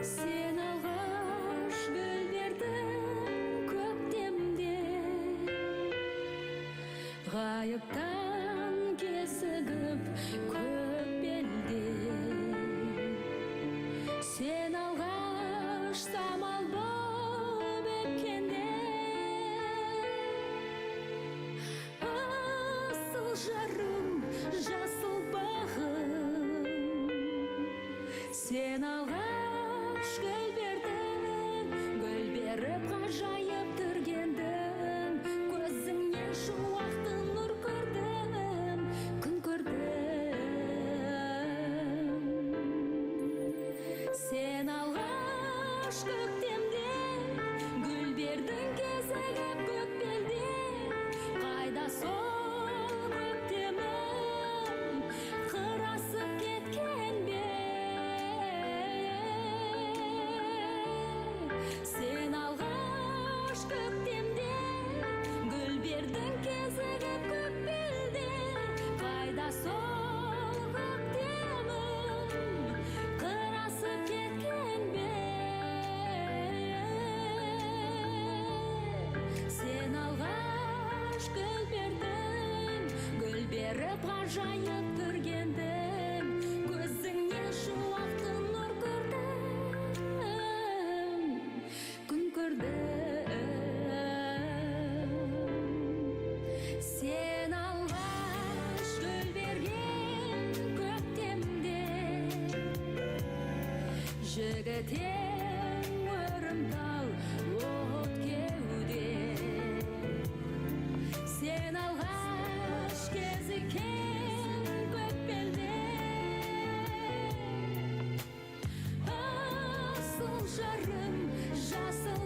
Sen alғаш гүл бердің көктемде, ғайыптан кезігіп көп белде. Sen алғаш самал болып өткенде, асыл жарым, жасыл бағым. Sen алғаш гүл бердің, гүл беріп ғажайып түргендің, көзіңнен шуақты нұр көрдім, күн көрдім. Sen алғаш көктемде, гүл бердің кезігіп көк белде, қайда сол көктемім, қырасып кеткен бе? Sen алғаш көктемде, гүл бердің кезігіп көк белде, қайда сол көктемім, қырасып кеткен бе? Sen алғаш гүл бердің, гүл беріп ғажайып түргендің, көзіңнен шуақты нұр көрдім, күн көрдім. Sen алғаш гүл берген көктемде, жігітең өрімтал от кеуде. Sen алғаш кезіккен көк белде, асыл жарым, жасыл